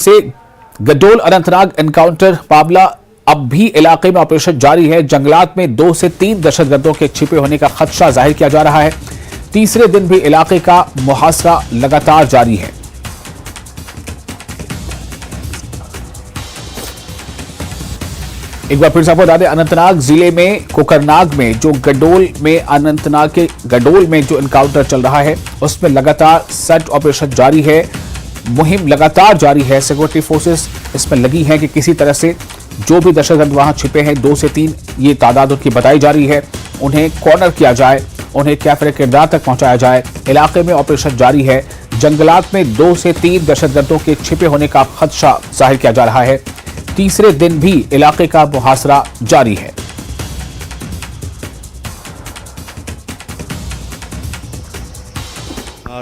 से गडोल अनंतनाग एनकाउंटर मामला अब भी इलाके में ऑपरेशन जारी है। जंगलात में 2 से 3 दहशतगर्दों के छिपे होने का खदशा जाहिर किया जा रहा है। तीसरे दिन भी इलाके का मुहासरा लगातार जारी है। एक बार फिर से आपको बता दें, अनंतनाग जिले में कोकरनाग में जो गडोल में अनंतनाग के गडोल में जो एनकाउंटर चल रहा है उसमें लगातार सर्च ऑपरेशन जारी है। मुहिम लगातार जारी है। सिक्योरिटी फोर्सेस इसमें लगी हैं कि किसी तरह से जो भी दहशतगर्द वहां छिपे हैं 2 से 3 ये तादाद उनकी बताई जा रही है, उन्हें कॉर्नर किया जाए, उन्हें कैफरे किरदार तक पहुंचाया जाए। इलाके में ऑपरेशन जारी है। जंगलात में 2 से 3 दहशतगर्दों के छिपे होने का खदशा जाहिर किया जा रहा है। तीसरे दिन भी इलाके का मुहासरा जारी है।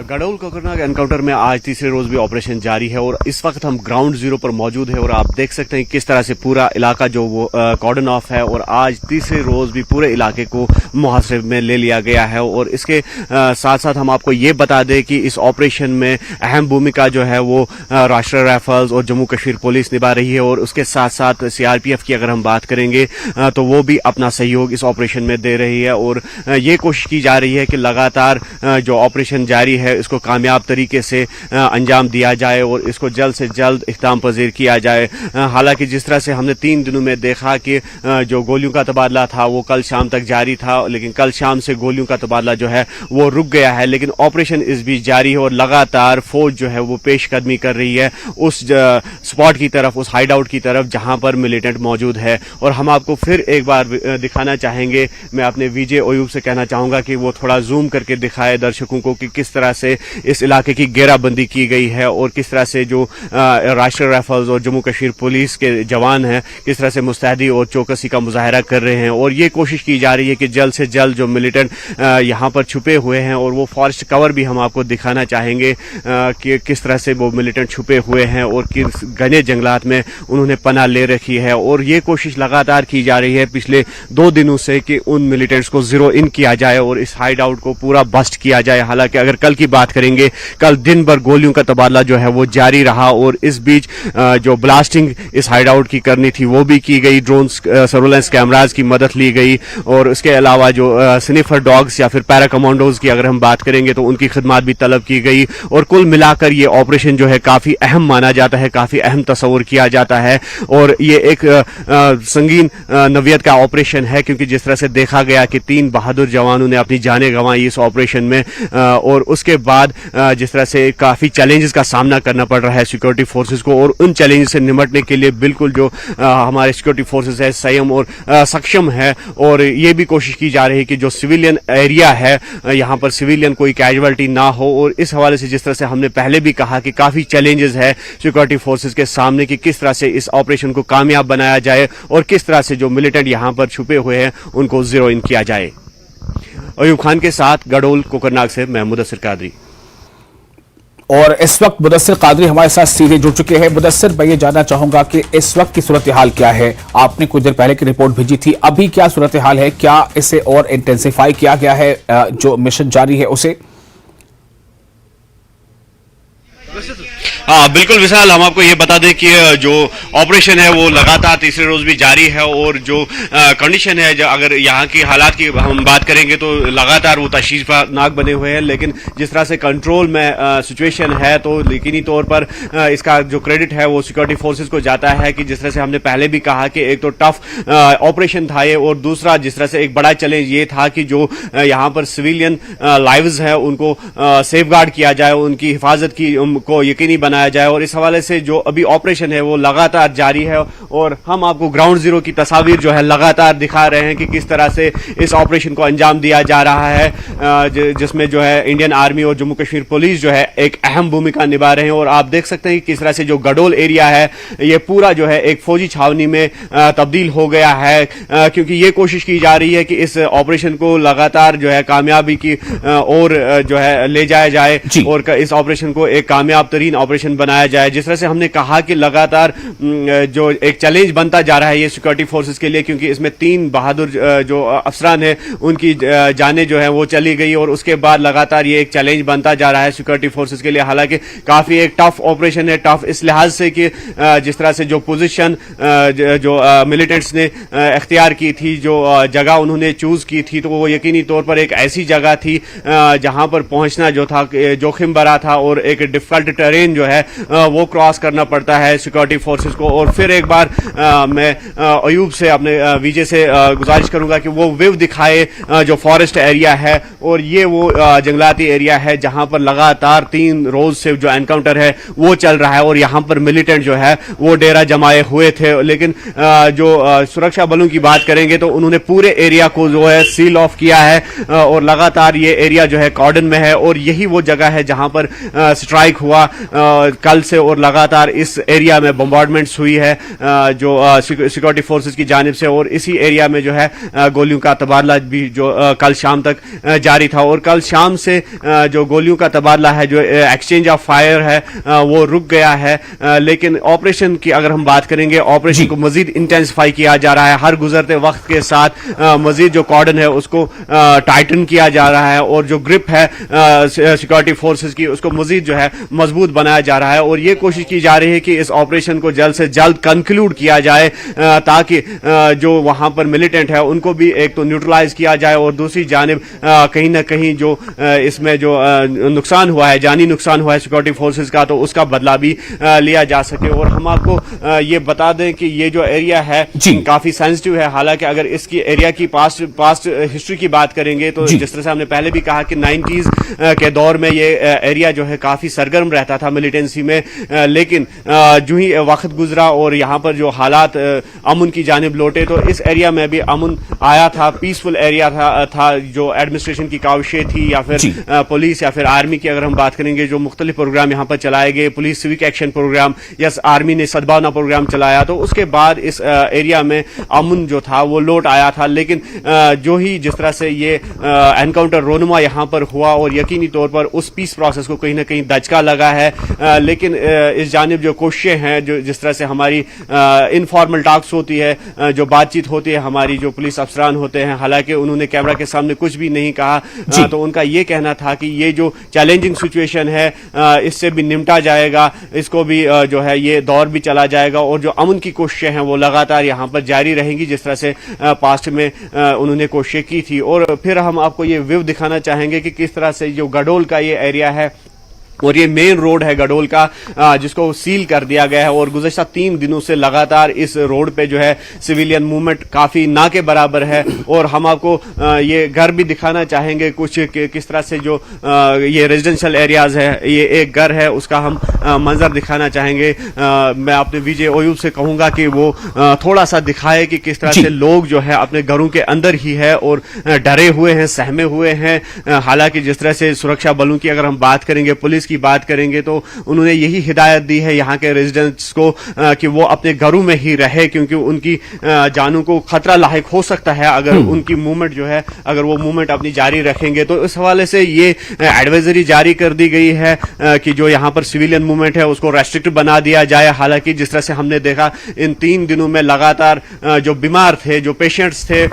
गडोल कोकरनाग एनकाउंटर में आज तीसरे रोज भी ऑपरेशन जारी है और इस वक्त हम ग्राउंड जीरो पर मौजूद है और आप देख सकते हैं किस तरह से पूरा इलाका जो वो कॉर्डन ऑफ है और आज तीसरे रोज भी पूरे इलाके को मुहासरे में ले लिया गया है। और इसके साथ साथ हम आपको ये बता दें कि इस ऑपरेशन में अहम भूमिका जो है वो राष्ट्रीय राइफल्स और जम्मू कश्मीर पुलिस निभा रही है और उसके साथ साथ सीआरपीएफ की अगर हम बात करेंगे तो वो भी अपना सहयोग इस ऑपरेशन में दे रही है। और ये कोशिश की जा रही है कि लगातार जो ऑपरेशन जारी है इसको कामयाब तरीके से अंजाम दिया जाए और इसको जल्द से जल्द इख्तिताम पजीर किया जाए। हालांकि जिस तरह से हमने 3 दिनों में देखा कि जो गोलियों का तबादला था वो कल शाम तक जारी था, लेकिन कल शाम से गोलियों का तबादला जो है वो रुक गया है, लेकिन ऑपरेशन इस बीच जारी है और लगातार फौज जो है वो पेशकदमी कर रही है उस स्पॉट की तरफ, उस हाइड आउट की तरफ जहां पर मिलिटेंट मौजूद है। और हम आपको फिर एक बार दिखाना चाहेंगे, मैं अपने विजय ओयूब से कहना चाहूंगा कि वो थोड़ा जूम करके दिखाए दर्शकों को कि किस तरह से इस इलाके की घेराबंदी की गई है और किस तरह से जो राष्ट्रीय राइफल्स और जम्मू कश्मीर पुलिस के जवान हैं किस तरह से मुस्तैदी और चौकसी का मुजाहरा कर रहे हैं। और ये कोशिश की जा रही है कि जल्द से जल्द जो मिलिटेंट यहाँ पर छुपे हुए हैं, और वो फॉरेस्ट कवर भी हम आपको दिखाना चाहेंगे कि किस तरह से वो मिलिटेंट छुपे हुए हैं और किस घने जंगलात में उन्होंने पनाह ले रखी है। और ये कोशिश लगातार की जा रही है पिछले 2 दिनों से कि उन मिलिटेंट्स को जीरो इन किया जाए और इस हाइड आउट को पूरा बस्ट किया जाए। हालांकि अगर कल की बात करेंगे, कल दिन भर गोलियों का तबादला जो है वो जारी रहा और इस बीच जो ब्लास्टिंग इस हाइड आउट की करनी थी वो भी की गई, ड्रोन सर्वेलेंस कैमराज की मदद ली गई और उसके अलावा जो स्निफर डॉग्स या फिर पैरा कमांडोज की अगर हम बात करेंगे तो उनकी खिदमत भी तलब की गई। और कुल मिलाकर ये ऑपरेशन जो है काफी अहम माना जाता है, काफी अहम तस्वुर किया जाता है और ये एक संगीन नवियत का ऑपरेशन है, क्योंकि जिस तरह से देखा गया कि 3 बहादुर जवानों ने अपनी जानें गंवाई इस ऑपरेशन में और उसके बाद जिस तरह से काफी चैलेंजेस का सामना करना पड़ रहा है सिक्योरिटी फोर्सेस को, और उन चैलेंजेस से निपटने के लिए बिल्कुल जो हमारे सिक्योरिटी फोर्सेस है संयम और सक्षम है। और ये भी कोशिश की जा रही है कि जो सिविलियन एरिया है यहाँ पर सिविलियन कोई कैजुअलिटी ना हो। और इस हवाले से जिस तरह से हमने पहले भी कहा कि काफी चैलेंजेस है सिक्योरिटी फोर्सेस के सामने कि किस तरह से इस ऑपरेशन को कामयाब बनाया जाए और किस तरह से जो मिलिटेंट यहाँ पर छुपे हुए हैं उनको जीरो इन किया जाए। अयूब खान के साथ गडोल कोकरनाग से मैं मुदस्सिर कादरी। और इस वक्त मुदस्सिर कादरी हमारे साथ सीधे जुड़ चुके हैं। मुदस्सिर, मैं ये जानना चाहूंगा कि इस वक्त की सूरत हाल क्या है? आपने कुछ देर पहले की रिपोर्ट भेजी थी, अभी क्या सूरत हाल है? क्या इसे और इंटेंसिफाई किया गया है जो मिशन जारी है उसे? हाँ बिल्कुल विशाल, हम आपको ये बता दें कि जो ऑपरेशन है वो लगातार तीसरे रोज भी जारी है और जो कंडीशन है, अगर यहाँ की हालात की हम बात करेंगे तो लगातार वो तशवीशनाक बने हुए हैं, लेकिन जिस तरह से कंट्रोल में सिचुएशन है तो यकीनी तौर पर इसका जो क्रेडिट है वो सिक्योरिटी फोर्सेस को जाता है कि जिस तरह से हमने पहले भी कहा कि एक तो टफ ऑपरेशन था ये, और दूसरा जिस तरह से एक बड़ा चैलेंज ये था कि जो यहाँ पर सिविलियन लाइव्स है उनको सेफगार्ड किया जाए, उनकी हिफाजत की को यकीनी बनाया जाए। और इस हवाले से जो अभी ऑपरेशन है वो लगातार जारी है और हम आपको ग्राउंड जीरो की तस्वीर जो है लगातार दिखा रहे हैं कि किस तरह से इस ऑपरेशन को अंजाम दिया जा रहा है, जिसमें जो है इंडियन आर्मी और जम्मू कश्मीर पुलिस जो है एक अहम भूमिका निभा रहे हैं। और आप देख सकते हैं कि किस तरह से जो गडोल एरिया है ये पूरा जो है एक फौजी छावनी में तब्दील हो गया है, क्योंकि ये कोशिश की जा रही है कि इस ऑपरेशन को लगातार जो है कामयाबी की और जो है ले जाया जाए और इस ऑपरेशन को एक कामयाब तरीन ऑपरेशन ऑपरेशन बनाया जाए। जिस तरह से हमने कहा कि लगातार जो एक चैलेंज बनता जा रहा है ये सिक्योरिटी फोर्सेस के लिए, क्योंकि इसमें 3 बहादुर जो अफसरान हैं उनकी जानें जो है वो चली गई और उसके बाद लगातार ये एक चैलेंज बनता जा रहा है सिक्योरिटी फोर्सेस के लिए। हालांकि काफी एक टफ ऑपरेशन है, टफ इस लिहाज से कि जिस तरह से जो पोजीशन जो मिलिटेंट्स ने इख्तियार की थी, जो जगह उन्होंने चूज की थी, तो वो यकीनी तौर पर एक ऐसी जगह थी जहां पर पहुंचना जो था जोखिम भरा था और एक डिफिकल्ट टेरेन जो है वो क्रॉस करना पड़ता है सिक्योरिटी फोर्सेस को। और फिर एक बार मैं अयूब से अपने विजय से गुजारिश करूंगा कि वो व्यू दिखाए जो फॉरेस्ट एरिया है और ये वो जंगलाती एरिया है जहां पर लगातार 3 रोज से जो एनकाउंटर है वो चल रहा है और यहां पर मिलिटेंट जो है वो डेरा जमाए हुए थे। लेकिन जो सुरक्षा बलों की बात करेंगे तो उन्होंने पूरे एरिया को जो है सील ऑफ किया है और लगातार ये एरिया जो है कॉर्डन में है और यही वो जगह है जहां पर स्ट्राइक हुआ कल से और लगातार इस एरिया में बम्बार्डमेंट्स हुई है जो सिक्योरिटी फोर्सेस की जानिब से और इसी एरिया में जो है गोलियों का तबादला भी जो कल शाम तक जारी था। और कल शाम से जो गोलियों का तबादला है, जो एक्सचेंज ऑफ फायर है वो रुक गया है। लेकिन ऑपरेशन की अगर हम बात करेंगे, ऑपरेशन को मजीद इंटेंसिफाई किया जा रहा है। हर गुजरते वक्त के साथ मजीद जो कॉर्डन है उसको टाइटन किया जा रहा है और जो ग्रिप है सिक्योरिटी फोर्सेस की उसको मजीद जो है मजबूत बनाया जा रहा है और ये कोशिश की जा रही है कि इस ऑपरेशन को जल्द से जल्द कंक्लूड किया जाए ताकि जो वहां पर मिलिटेंट है उनको भी एक तो न्यूट्रलाइज किया जाए और दूसरी जानिब कहीं ना कहीं जो इसमें जो नुकसान हुआ है, जानी नुकसान हुआ है सिक्योरिटी फोर्सेस का, तो उसका बदला भी लिया जा सके। और हम आपको ये बता दें कि ये जो एरिया है काफी सेंसिटिव है। हालांकि अगर इसकी एरिया की पास्ट हिस्ट्री की बात करेंगे तो जिस तरह से हमने पहले भी कहा कि 90s के दौर में ये एरिया जो है काफी सरगर्म रहता था मिलिटेंसी में, लेकिन जो ही वक्त गुजरा और यहाँ पर जो हालात अमन की जानिब लौटे तो इस एरिया में भी अमन आया था, पीसफुल एरिया था। जो एडमिनिस्ट्रेशन की काविशें थी या फिर पुलिस या फिर आर्मी की अगर हम बात करेंगे, जो मुख्तलिफ प्रोग्राम यहाँ पर चलाए गए, पुलिस सिविक एक्शन प्रोग्राम या आर्मी ने सद्भावना प्रोग्राम चलाया, तो उसके बाद इस एरिया में अमन जो था वो लौट आया था। लेकिन जो ही जिस तरह से ये एनकाउंटर रोनुमा यहाँ पर हुआ और यकीनी तौर पर उस पीस प्रोसेस को कहीं ना कहीं दचका लगा है। लेकिन इस जानिब जो कोशिशें हैं, जो जिस तरह से हमारी इनफॉर्मल टॉक्स होती है, जो बातचीत होती है हमारी जो पुलिस अफसरान होते हैं, हालांकि उन्होंने कैमरा के सामने कुछ भी नहीं कहा, तो उनका ये कहना था कि ये जो चैलेंजिंग सिचुएशन है इससे भी निपटा जाएगा, इसको भी जो है ये दौर भी चला जाएगा और जो अमन की कोशिशें हैं वो लगातार यहाँ पर जारी रहेंगी जिस तरह से पास्ट में उन्होंने कोशिशें की थी। और फिर हम आपको ये व्यू दिखाना चाहेंगे कि किस तरह से जो गडोल का ये एरिया है और ये मेन रोड है गडोल का जिसको सील कर दिया गया है और गुज़श्ता 3 दिनों से लगातार इस रोड पे जो है सिविलियन मूवमेंट काफी ना के बराबर है। और हम आपको ये घर भी दिखाना चाहेंगे कुछ किस तरह से जो ये रेजिडेंशियल एरियाज है, ये एक घर है उसका हम मंजर दिखाना चाहेंगे। मैं अपने विजय ओयूब से कहूंगा कि वो थोड़ा सा दिखाए कि किस तरह से लोग जो है अपने घरों के अंदर ही है और डरे हुए हैं, सहमे हुए हैं। हालांकि जिस तरह से सुरक्षा बलों की अगर हम बात करेंगे, पुलिस की बात करेंगे, तो उन्होंने यही हिदायत दी है यहाँ के रेजिडेंट्स को कि वो अपने घरों में ही रहे, क्योंकि उनकी जानों को खतरा लायक हो सकता है अगर उनकी मूवमेंट जो है, अगर वो मूवमेंट अपनी जारी रखेंगे। तो इस हवाले से ये एडवाइजरी जारी कर दी गई है कि जो यहाँ पर सिविलियन मूवमेंट है उसको रेस्ट्रिक्ट बना दिया जाए। हालांकि जिस तरह से हमने देखा इन 3 दिनों में लगातार जो बीमार थे, जो पेशेंट्स थे,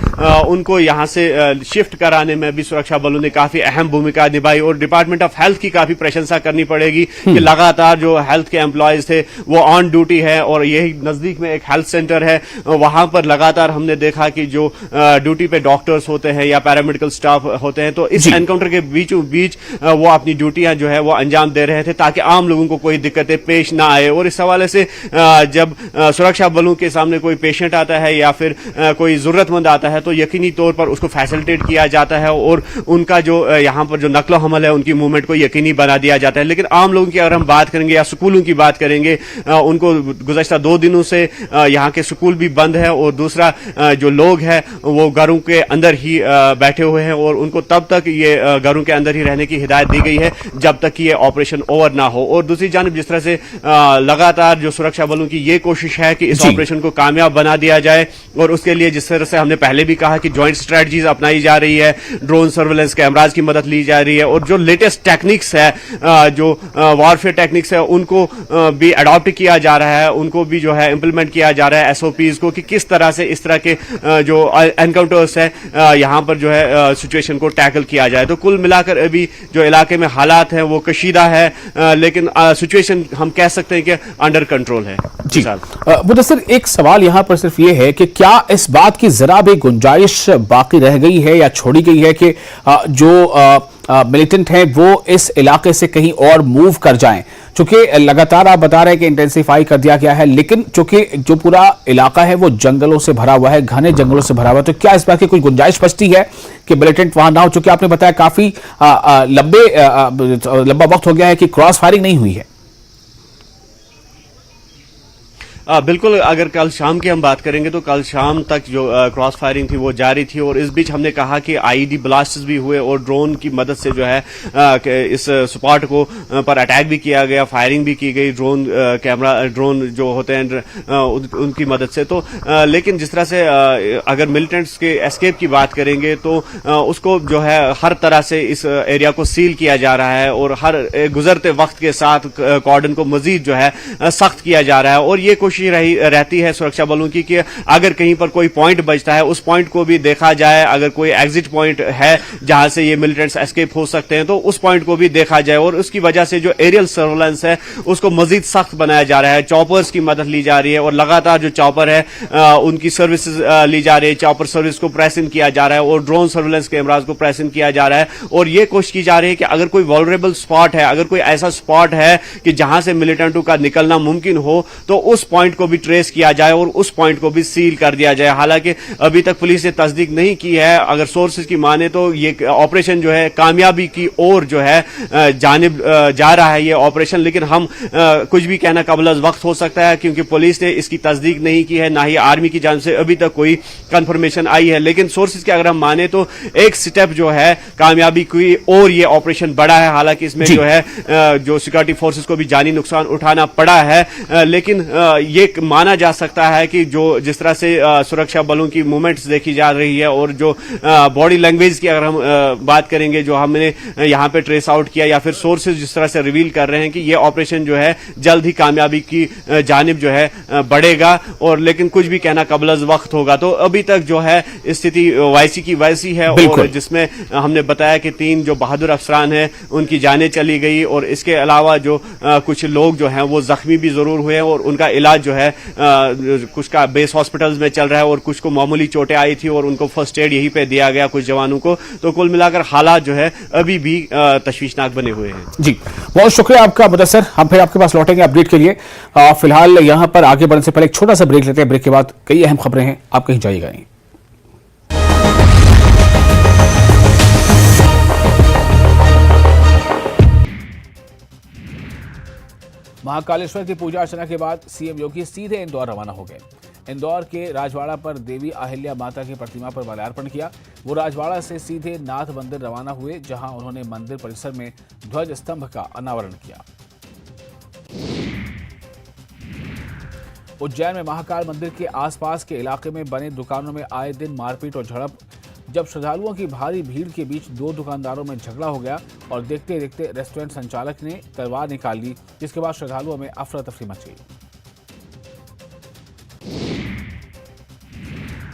उनको यहाँ से शिफ्ट कराने में भी सुरक्षा बलों ने काफी अहम भूमिका निभाई और डिपार्टमेंट ऑफ हेल्थ की काफी प्रशंसा करनी पड़ेगी कि लगातार जो हेल्थ के एम्प्लॉयज थे वो ऑन ड्यूटी है और यही नजदीक में एक हेल्थ सेंटर है, वहां पर लगातार हमने देखा कि जो ड्यूटी पे डॉक्टर्स होते हैं या पैरामेडिकल स्टाफ होते हैं, तो इस एनकाउंटर के बीचों बीच वो अपनी ड्यूटियां जो है वो अंजाम दे रहे थे ताकि आम लोगों को कोई दिक्कतें पेश ना आए। और इस हवाले से जब सुरक्षा बलों के सामने कोई पेशेंट आता है या फिर कोई जरूरतमंद आता है तो यकीनी तौर पर उसको फैसिलिटेट किया जाता है और उनका जो यहाँ पर जो नकलो हमल है उनकी मूवमेंट को यकीनी बना दिया जाता है। लेकिन आम लोगों की अगर हम बात करेंगे या स्कूलों की बात करेंगे, उनको गुज़श्ता 2 दिनों से यहाँ के स्कूल भी बंद है और दूसरा जो लोग हैं वो घरों के अंदर ही बैठे हुए हैं और उनको तब तक ये घरों के अंदर ही रहने की हिदायत दी गई है जब तक कि ये ऑपरेशन ओवर ना हो। और दूसरी जानिब जिस तरह से लगातार जो सुरक्षा बलों की ये कोशिश है कि इस ऑपरेशन को कामयाब बना दिया जाए और उसके लिए जिस तरह से हमने पहले भी कहा कि ज्वाइंट स्ट्रेटजीज अपनाई जा रही है, ड्रोन सर्वेलेंस कैमराज की मदद ली जा रही है और जो लेटेस्ट टेक्निक्स है जो वॉरफेयर टेक्निक्स है उनको भी अडॉप्ट किया जा रहा है, उनको भी जो है इम्प्लीमेंट किया जा रहा है एसओपीज को, कि किस तरह से इस तरह के जो एनकाउंटर्स है यहाँ पर जो है सिचुएशन को टैकल किया जाए। तो कुल मिलाकर अभी जो इलाके में हालात हैं वो कशीदा है, लेकिन सिचुएशन हम कह सकते हैं कि अंडर कंट्रोल है। जी मुदस्सिर, एक सवाल यहाँ पर सिर्फ ये है कि क्या इस बात की जरा भी गुंजाइश बाकी रह गई है या छोड़ी गई है कि जो मिलिटेंट हैं वो इस इलाके से कहीं और मूव कर जाएं? चूंकि लगातार आप बता रहे हैं कि इंटेंसिफाई कर दिया गया है, लेकिन चूंकि जो पूरा इलाका है वो जंगलों से भरा हुआ है, घने जंगलों से भरा हुआ है, तो क्या इस बात की कोई गुंजाइश बचती है कि मिलिटेंट वहां ना हो? चूंकि आपने बताया काफी लंबा वक्त हो गया है कि क्रॉस फायरिंग नहीं हुई है। बिल्कुल, अगर कल शाम की हम बात करेंगे तो कल शाम तक जो क्रॉस फायरिंग थी वो जारी थी, और इस बीच हमने कहा कि आईईडी ब्लास्ट्स भी हुए और ड्रोन की मदद से जो है इस स्पॉट को पर अटैक भी किया गया, फायरिंग भी की गई ड्रोन जो होते हैं उनकी मदद से। तो लेकिन जिस तरह से अगर मिलिटेंट्स के एस्केप की बात करेंगे तो उसको जो है हर तरह से इस एरिया को सील किया जा रहा है, और हर गुजरते वक्त के साथ कॉर्डन को मजीद जो है सख्त किया जा रहा है, और ये रहती है सुरक्षा बलों की कि अगर कहीं पर कोई पॉइंट बचता है उस पॉइंट को भी देखा जाए, अगर कोई एग्जिट पॉइंट है जहां से ये मिलिटेंट्स एस्केप हो सकते हैं तो उस पॉइंट को भी देखा जाए, और उसकी वजह से जो एरियल सर्वेलेंस है उसको मजीद सख्त बनाया जा रहा है। चॉपर्स की मदद ली जा रही है, और लगातार जो चॉपर है उनकी सर्विसेज ली जा रही है, चॉपर सर्विस को प्रेस इन किया जा रहा है, और ड्रोन सर्वेलेंस कैमराज को प्रेस इन किया जा रहा है, और ये कोशिश की जा रही है कि अगर कोई वल्नरेबल स्पॉट है, अगर कोई ऐसा स्पॉट है कि जहां से मिलिटेंटों का निकलना मुमकिन हो तो उस पॉइंट को भी ट्रेस किया जाए और उस पॉइंट को भी सील कर दिया जाए। हालांकि अभी तक पुलिस ने तस्दीक नहीं की है, अगर सोर्सेज की माने तो ये ऑपरेशन जो है कामयाबी की ओर जो है जानिब जा रहा है ये ऑपरेशन, लेकिन हम कुछ भी कहना कबल अज़ वक्त हो सकता है क्योंकि पुलिस ने इसकी तस्दीक नहीं की है, ना ही आर्मी की जानिब से अभी तक कोई कंफर्मेशन आई है। लेकिन सोर्सेज के अगर हम माने तो एक स्टेप जो है कामयाबी की और ये ऑपरेशन बढ़ा है। हालांकि इसमें जो है जो सिक्योरिटी फोर्सेज को भी जानी नुकसान उठाना पड़ा है, लेकिन ये माना जा सकता है कि जो जिस तरह से सुरक्षा बलों की मूवमेंट्स देखी जा रही है और जो बॉडी लैंग्वेज की अगर हम बात करेंगे जो हमने यहां पे ट्रेस आउट किया या फिर सोर्सेज जिस तरह से रिवील कर रहे हैं कि ये ऑपरेशन जो है जल्द ही कामयाबी की जानिब जो है बढ़ेगा, और लेकिन कुछ भी कहना कबल अज़ वक्त होगा। तो अभी तक जो है स्थिति वैसी की वैसी है, और जिसमें हमने बताया कि 3 जो बहादुर अफसरान हैं उनकी जानें चली गई, और इसके अलावा जो कुछ लोग जो हैं वो जख्मी भी जरूर हुए हैं, और उनका इलाज जो है कुछ का बेस हॉस्पिटल्स में चल रहा है, और कुछ को मामूली चोटें आई थी और उनको फर्स्ट एड यहीं पे दिया गया कुछ जवानों को। तो कुल मिलाकर हालात जो है अभी भी तशवीशनाक बने हुए हैं। जी बहुत शुक्रिया आपका मुदस्सिर, हम फिर आपके पास लौटेंगे अपडेट के लिए। फिलहाल यहां पर आगे बढ़ने से पहले एक छोटा सा ब्रेक लेते हैं, ब्रेक के बाद कई अहम खबरें हैं, आप कहीं जाइएगा नहीं। महाकालेश्वर की पूजा अर्चना के बाद सीएम योगी सीधे इंदौर रवाना हो गए। इंदौर के राजवाड़ा पर देवी अहिल्या माता की प्रतिमा पर माल्यार्पण किया। वो राजवाड़ा से सीधे नाथ मंदिर रवाना हुए, जहां उन्होंने मंदिर परिसर में ध्वज स्तंभ का अनावरण किया। उज्जैन में महाकाल मंदिर के आसपास के इलाके में बने दुकानों में आए दिन मारपीट और झड़प। जब श्रद्धालुओं की भारी भीड़ के बीच 2 दुकानदारों में झगड़ा हो गया और देखते देखते रेस्टोरेंट संचालक ने तलवार निकाल ली, जिसके बाद श्रद्धालुओं में अफरा तफरी मच गई।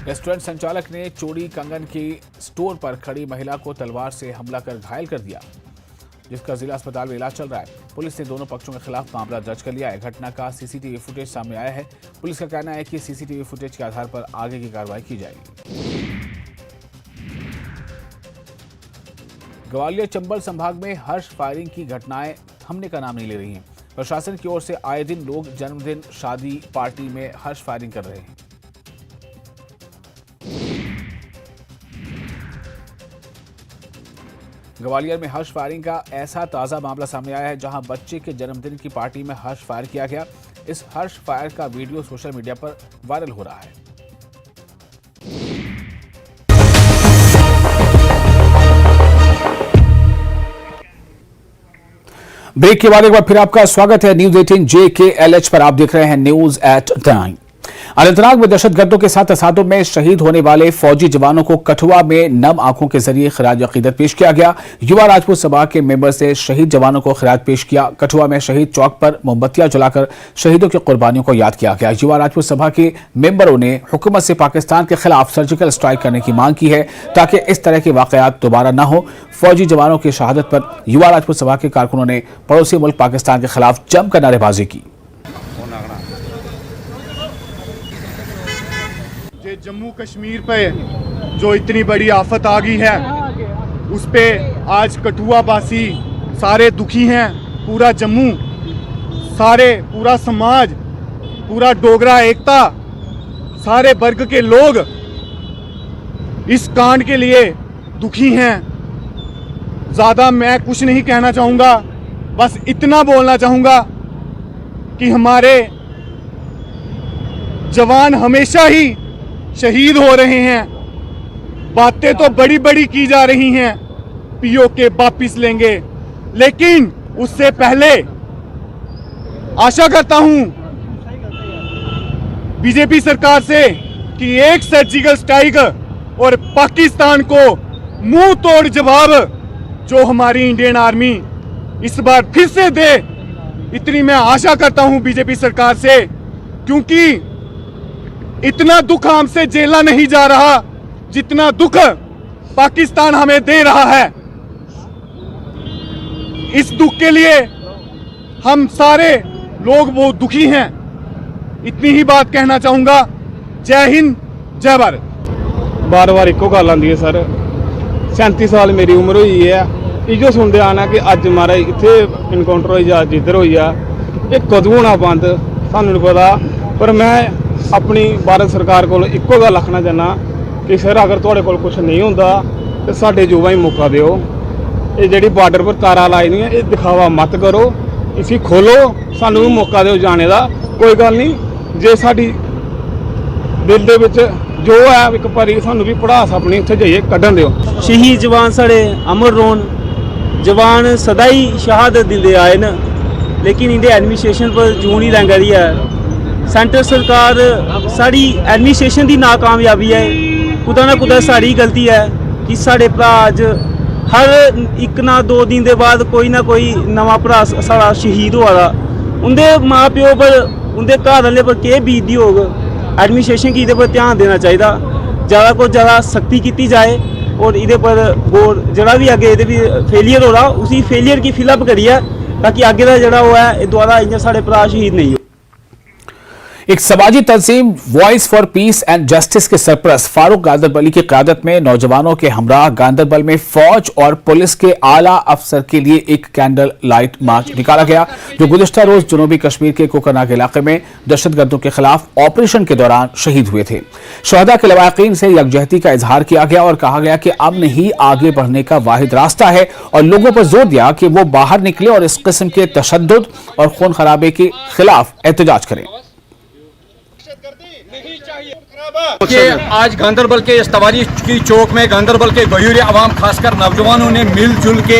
रेस्टोरेंट संचालक ने चोरी कंगन की स्टोर पर खड़ी महिला को तलवार से हमला कर घायल कर दिया, जिसका जिला अस्पताल में इलाज चल रहा है। पुलिस ने दोनों पक्षों के खिलाफ मामला दर्ज कर लिया है। घटना का सीसीटीवी फुटेज सामने आया है। पुलिस का कहना है कि सीसीटीवी फुटेज के आधार पर आगे की कार्रवाई की जाएगी। ग्वालियर चंबल संभाग में हर्ष फायरिंग की घटनाएं थमने का नाम नहीं ले रही हैं। प्रशासन की ओर से आए दिन लोग जन्मदिन, शादी, पार्टी में हर्ष फायरिंग कर रहे हैं। ग्वालियर में हर्ष फायरिंग का ऐसा ताजा मामला सामने आया है, जहां बच्चे के जन्मदिन की पार्टी में हर्ष फायर किया गया। इस हर्ष फायर का वीडियो सोशल मीडिया पर वायरल हो रहा है। ब्रेक के बाद एक बार फिर आपका स्वागत है न्यूज 18 JKLH पर। आप देख रहे हैं न्यूज एट 9। अनंतनाग में दहशतगर्दों के साथ तसादुम में शहीद होने वाले फौजी जवानों को कठुआ में नम आंखों के जरिए खिराज अकीदत पेश किया गया। युवा राजपूत सभा के मेंबर्स ने शहीद जवानों को खिराज पेश किया। कठुआ में शहीद चौक पर मोमबत्तियां जलाकर शहीदों की कुर्बानियों को याद किया गया। युवा राजपूत सभा के मेंबरों ने हुकूमत से पाकिस्तान के खिलाफ सर्जिकल स्ट्राइक करने की मांग की है ताकि इस तरह के वाकयात दोबारा न हो। फौजी जवानों की शहादत पर युवा राजपूत सभा के कारकुनों ने पड़ोसी मुल्क पाकिस्तान के खिलाफ जमकर नारेबाजी की। जम्मू कश्मीर पे जो इतनी बड़ी आफत आ गई है उस पे आज कठुआ बासी सारे दुखी हैं। पूरा जम्मू, पूरा समाज, पूरा डोगरा एकता, सारे वर्ग के लोग इस कांड के लिए दुखी हैं। ज़्यादा मैं कुछ नहीं कहना चाहूँगा, बस इतना बोलना चाहूँगा कि हमारे जवान हमेशा ही शहीद हो रहे हैं। बातें तो बड़ी बड़ी की जा रही हैं, पीओके वापिस लेंगे, लेकिन उससे पहले आशा करता हूं बीजेपी सरकार से कि एक सर्जिकल स्ट्राइक और पाकिस्तान को मुंह तोड़ जवाब जो हमारी इंडियन आर्मी इस बार फिर से दे, इतनी मैं आशा करता हूं बीजेपी सरकार से, क्योंकि इतना दुख हमसे झेला नहीं जा रहा जितना दुख पाकिस्तान हमें दे रहा है। इस दुख के लिए हम सारे लोग वो दुखी हैं। इतनी ही बात कहना चाहूंगा। जय हिंद, जय भारत। बार बार एको गल आंदी है सर, 37 साल मेरी उम्र हुई है, इो सुनते आना कि अज महाराज इत्थे इनकाउंटर होई जा, जिधर होई जा, ये कदों होना बंद सानू नहीं पता। पर मैं अपनी भारत सरकार को एको गल आखना चाहना कि सर अगर तुहाडे कोल कुछ नहीं होंदा तो साडे युवा ही मौका दिओ। ये जिहड़ी बार्डर पर तारा लाई दी है, ये दिखावा मत करो, इसी खोलो, सानू भी मौका दिओ जाने का। कोई गल नहीं, जे साडी दिल दे विच जो है एक बारी सानू भी पढ़ास अपनी उत्थे जाइए कड्ढन दिओ। शहीद जवान साढ़े अमर रौन, जवान सदा ही शहादत दिंदे आए न, लेकिन इंदे एडमिनिस्ट्रेशन पर जूं नहीं लंघ रही है। सेंटर सरकार साड़ी एडमिनिस्ट्रेशन की नाकामयाबी है, कुदा ना कुदा साड़ी गलती है कि साढ़े भरा अज हर एक ना 2 दिन के बाद कोई ना कोई नवा भरा साड़ा शहीद होआ दा। उनके माँ प्यो पर, उनके घर वाले पर केह् बीतदी होग। एडमिनिस्ट्रेशन की इहदे पर ध्यान देना चाहिए, ज़्यादा को ज़्यादा सख्ती की जाए और इहदे पर गौर जरा भी अगे इहदे भी फेलियर हो रहा उसी फेलियर की फिलअप करिए ताकि आगे का जरा वो है दोबारा इ'यां साढ़े भरा शहीद नहीं हो। एक समाजी तंजीम voice for peace and justice के सरपरस्त फारूक गांदरबली की क़यादत में नौजवानों के हमराह गांदरबल में फौज और पुलिस के आला अफसर के लिए एक कैंडल लाइट मार्च निकाला गया, जो गुज़िश्ता रोज जनूबी कश्मीर के कोकरनाग इलाके में दहशतगर्दों के खिलाफ ऑपरेशन के दौरान शहीद हुए थे। शहदा के लवाकिन से यकजहती का इजहार किया गया और कहा गया कि अमन ही आगे बढ़ने का वाहिद रास्ता है और लोगों पर जोर दिया कि वो बाहर निकले और इस किस्म के तशद्दुद और खून खराबे के खिलाफ एहतजाज करें। कि आज गांदरबल के इस्तवारी की चौक में गांदरबल के गयूरी अवाम खासकर नौजवानों ने मिलजुल के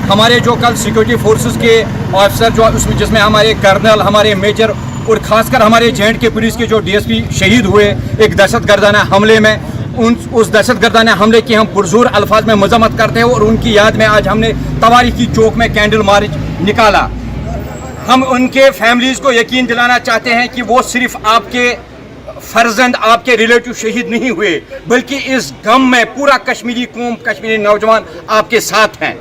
हमारे जो कल सिक्योरिटी फोर्सेस के ऑफिसर जो उसमें जिसमें हमारे कर्नल, हमारे मेजर और खासकर हमारे जे.एंड.के पुलिस के जो डीएसपी शहीद हुए एक दहशतगर्दाना हमले में, उस दहशतगर्दाना हमले की हम पुरजोर अल्फाज में मजम्मत करते हैं और उनकी याद में आज हमने तवारी की चौक में कैंडल मार्च निकाला। हम उनके फैमिलीज़ को यकीन दिलाना चाहते हैं कि वो सिर्फ आपके फर्जंद, आपके रिलेटिव शहीद नहीं हुए, बल्कि इस गम में पूरा कश्मीरी कौम, कश्मीरी नौजवान आपके साथ हैं।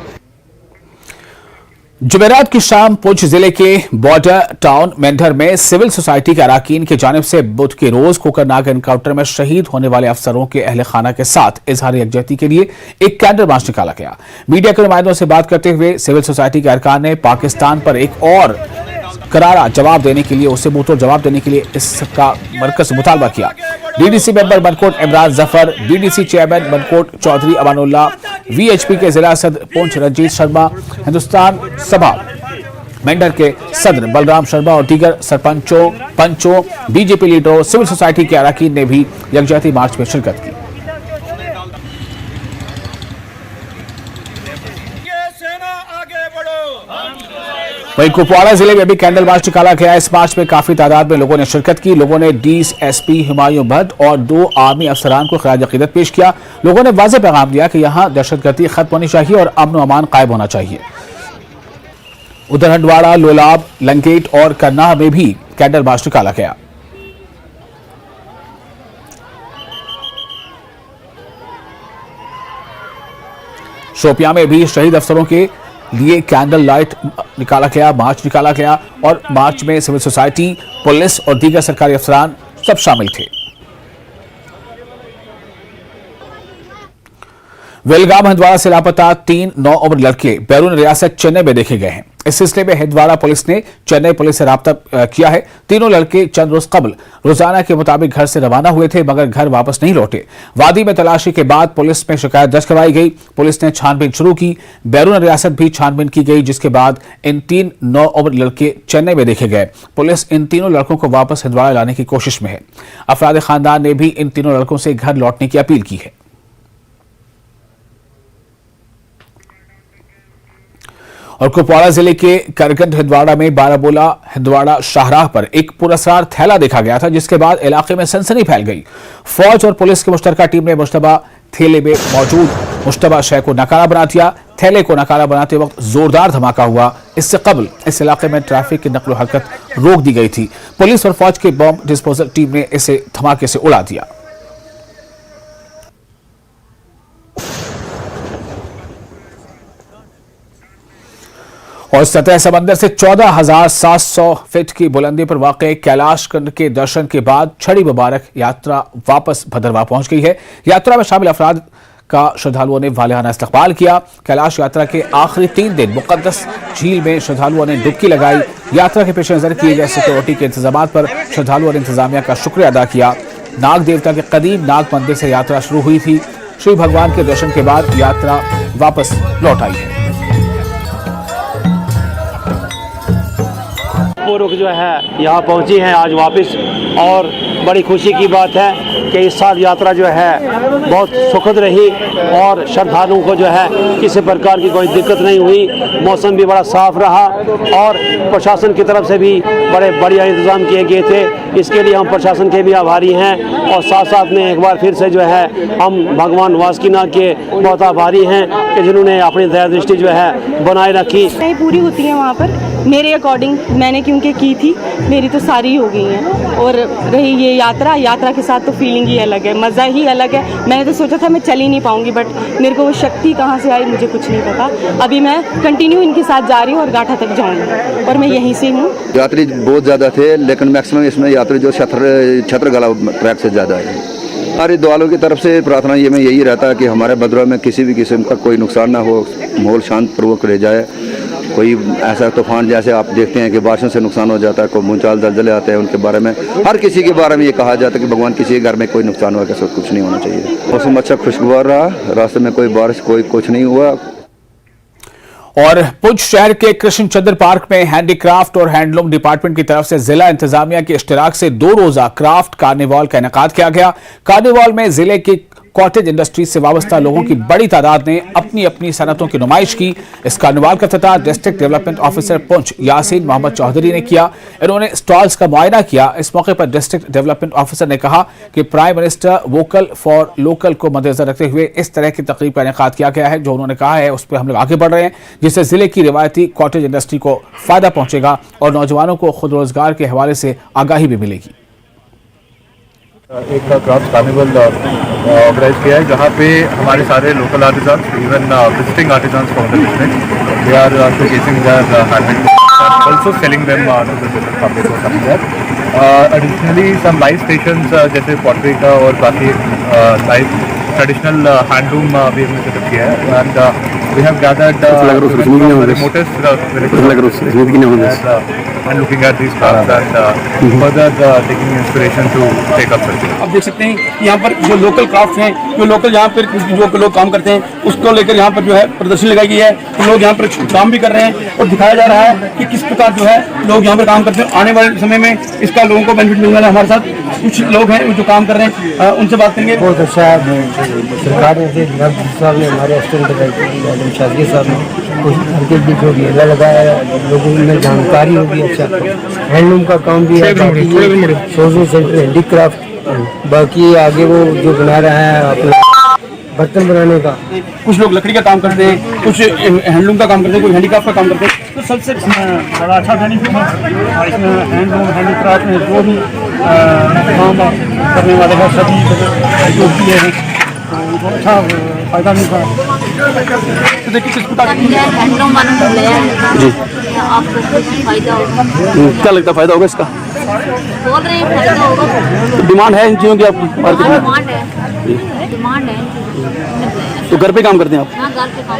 जुमेरात की शाम पुंछ जिले के बॉर्डर टाउन मेंढर में सिविल सोसाइटी के अराकीन की जानिब से बुध के रोज कोकरनाग एनकाउंटर में शहीद होने वाले अफसरों के अहले खाना के साथ इजहार यकजहती के लिए एक कैंडल मार्च निकाला गया। मीडिया के नुमाइंदों से बात करते हुए सिविल सोसाइटी के अरकान ने पाकिस्तान पर एक और करारा जवाब देने के लिए, उससे मुंहतोड़ जवाब देने के लिए इसका मरकज से मुतालबा किया। DDC member Bankot Imran Zafar, DDC chairman Bankot Chaudhary Amanullah, VHP के जिला सदर पुंछ रंजीत शर्मा, हिंदुस्तान सभा मेंढर के सदर बलराम शर्मा और दीगर सरपंचों, पंचों, बीजेपी लीडरों, सिविल सोसाइटी के अरकान ने भी यकजहती मार्च में शिरकत की। वहीं कुपवाड़ा जिले में भी कैंडल मार्च निकाला गया। इस मार्च में काफी तादाद में लोगों ने शिरकत की। लोगों ने डीएसपी हुमायूं भट्ट और 2 आर्मी अफसरान को खिराज अकीदत पेश किया। लोगों ने वाज़ेह पैगाम दिया कि यहां दहशतगर्दी खत्म होनी चाहिए और अमन व अमान कायम होना चाहिए। उधर हंडवाड़ा, लोलाब, लंकेट और करनाह में भी कैंडल मार्च निकाला गया। शोपियां में भी शहीद अफसरों के लिए कैंडल लाइट निकाला गया, मार्च निकाला गया और मार्च में सिविल सोसाइटी, पुलिस और दीगर सरकारी अफसरान सब शामिल थे। वेलगाम हंदवाड़ा से लापता 3 9 उम्र लड़के बैरून रियासत चेन्नई में देखे गए हैं। इस सिलसिले में हंदवाड़ा पुलिस ने चेन्नई पुलिस से राब्ता किया है। तीनों लड़के चंद रोज कबल रोजाना के मुताबिक घर से रवाना हुए थे मगर घर वापस नहीं लौटे। वादी में तलाशी के बाद पुलिस में शिकायत दर्ज करवाई गई। पुलिस ने छानबीन शुरू की। बैरून रियासत भी छानबीन की गई, जिसके बाद इन 3 9 उम्र लड़के चेन्नई में देखे गए। पुलिस इन तीनों लड़कों को वापस हंदवाड़ा लाने की कोशिश में है। अफराद खानदान ने भी इन तीनों लड़कों से घर लौटने की अपील की है। और कुपवाड़ा जिले के करगंद हंदवाड़ा में बाराबोला हंदवाड़ा शाहराह पर एक पुरस्कार थैला देखा गया था, जिसके बाद इलाके में सनसनी फैल गई। फौज और पुलिस की मुश्तरका टीम ने मुश्तबा थैले में मौजूद मुश्तबा शय को नकारा बना दिया। थैले को नकारा बनाते वक्त जोरदार धमाका हुआ। इससे कबल इस इलाके में ट्रैफिक की नकलो हरकत रोक दी गई थी। पुलिस और फौज की बम डिस्पोजल टीम ने इसे धमाके से उड़ा दिया। और सतह समंदर से 14,700 फीट की बुलंदी पर वाक़े कैलाश कंड के दर्शन के बाद छड़ी मुबारक यात्रा वापस भदरवाह पहुंच गई है। यात्रा में शामिल अफराद का श्रद्धालुओं ने वालिहाना इस्तकबाल किया। कैलाश यात्रा के आखिरी 3 दिन मुकद्दस झील में श्रद्धालुओं ने डुबकी लगाई। यात्रा के पेश नजर किए गए सिक्योरिटी के इंतजाम पर श्रद्धालुओं ने इंतजामिया का शुक्रिया अदा किया। नाग देवता के कदीम नाग मंदिर से यात्रा शुरू हुई थी। श्री भगवान के दर्शन के बाद यात्रा वापस लौट आई है। पूर्वक जो है यहाँ पहुँची हैं आज वापस, और बड़ी खुशी की बात है कि इस साल यात्रा जो है बहुत सुखद रही और श्रद्धालुओं को जो है किसी प्रकार की कोई दिक्कत नहीं हुई। मौसम भी बड़ा साफ रहा और प्रशासन की तरफ से भी बड़े बढ़िया इंतज़ाम किए गए थे। इसके लिए हम प्रशासन के भी आभारी हैं और साथ साथ में एक बार फिर से जो है हम भगवान वासुकीनाथ के बहुत आभारी हैं कि जिन्होंने अपनी दया दृष्टि जो है बनाए रखी। पूरी होती है वहाँ पर मेरे अकॉर्डिंग, मैंने क्योंकि की थी, मेरी तो सारी हो गई हैं। और रही ये यात्रा के साथ तो फीलिंग ही अलग है, मज़ा ही अलग है। मैंने तो सोचा था मैं चल ही नहीं पाऊंगी, बट मेरे को वो शक्ति कहाँ से आई मुझे कुछ नहीं पता। अभी मैं कंटिन्यू इनके साथ जा रही हूँ और गाठा तक जाऊँगी और मैं यहीं से हूँ। यात्री बहुत ज़्यादा थे, लेकिन मैक्सिमम इसमें यात्री जो छत्रगला ट्रैक से ज़्यादा है। हमारे द्वालों की तरफ से प्रार्थना ये में यही रहता है कि हमारे भद्रवाह में किसी भी किस्म का कोई नुकसान ना हो, माहौल शांतपूर्वक रह जाए। कोई ऐसा तूफान जैसे आप देखते हैं कि बारिशों से नुकसान हो जाता है, कोई भूचाल दलदले आते हैं, उनके बारे में हर किसी के बारे में ये कहा जाता है कि भगवान किसी के घर में कोई नुकसान हुआ कैसे कुछ नहीं होना चाहिए। मौसम अच्छा खुशगवार रहा, रास्ते में कोई बारिश कोई कुछ नहीं हुआ। और पुंछ शहर के कृष्ण चंद्र पार्क में हैंडीक्राफ्ट और हैंडलूम डिपार्टमेंट की तरफ से जिला इंतजामिया के इश्तिराक से 2 रोजा क्राफ्ट कार्निवाल का इनेकाद किया गया। कार्निवाल में जिले की कॉटेज इंडस्ट्री से वाबस्ता लोगों की बड़ी तादाद ने अपनी अपनी सनतों की नुमाइश की। इस कार्निवाल का इफ्तिताह district development officer Poonch Yasin Mohammad Chaudhary ने किया। इन्होंने स्टॉल्स का मुआयना किया। इस मौके पर डिस्ट्रिक्ट डेवलपमेंट ऑफिसर ने कहा कि prime minister vocal for local को मद्देनजर रखते हुए इस तरह की तकरीब का इनेकाद किया गया है। जो उन्होंने कहा है उस पर हम लोग आगे बढ़ रहे हैं, जिससे जिले की रिवायती कॉटेज इंडस्ट्री को फायदा पहुंचेगा और नौजवानों को खुद रोजगार के हवाले से आगाही भी मिलेगी। एक क्राफ्ट कार्निवल ऑर्गेनाइज किया है, जहाँ पे हमारे सारे local artisan, even visiting artisan from the district, they are showcasing their handmade, also selling them to the general public or something there. Additionally, some live stations जैसे pottery का और बाकी live traditional handloom भी हमने setup किया है, and we have gathered the remotest villages and looking at these crafts and further taking inspiration to take up such. आप देख सकते हैं कि यहाँ पर जो लोकल क्राफ्ट हैं, जो लोकल यहाँ पर जो लोग काम करते हैं, उसको लेकर यहाँ पर जो है प्रदर्शनी लगाई गई है। तो लोग यहाँ पर काम भी कर रहे हैं और दिखाया जा रहा है कि किस प्रकार जो है लोग यहाँ पर काम करते हैं। आने वाले समय में इसका लोगों को बेनिफिट मिलने वाला है। हमारे साथ कुछ लोग हैं जो काम कर रहे हैं, उनसे बात करेंगे। बहुत अच्छा है, सरकार ने साहब ने हमारे असिस्टेंट शासकीय साहब ने कोशिश करके भी जो मेला लगाया लोगों में जानकारी होगी। अच्छा हैंडलूम का काम भी है, सोशल सेंटर हैंडीक्राफ्ट, बाकी आगे वो जो बना रहा है अपना बर्तन बनाने का। कुछ लोग लकड़ी का काम करते हैं, कुछ हैंडलूम का काम करते हैं, कुछ हैंडीक्राफ्ट का काम करते हैं। तो सबसे बड़ा अच्छा बेनिफिट है और इसमें हैंडलूम हैंडीक्राफ्ट में जो भी काम करने वाले हैं सभी जो भी है उनको अच्छा फायदा मिलता है। तो देखिए किस प्रकार हैंडलूम जी आपको कुछ फायदा होगा, क्या लगता है फायदा होगा इसका? बोल रहे हैं फायदा होगा। तो डिमांड है इन चीज़ों की आप मार्केट में? डिमांड है। तो घर पे काम करते हैं आप? हाँ घर पे काम।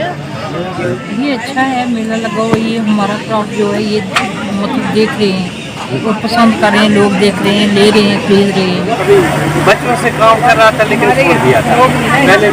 ये अच्छा है, मेला लगा हुआ, ये हमारा क्राफ्ट जो है ये मतलब देख रहे हैं और पसंद कर रहे हैं, लोग देख रहे हैं, ले रहे हैं, खरीद रहे हैं। बच्चों से काम कर रहा था लेकिन छोड़ दिया था पहले।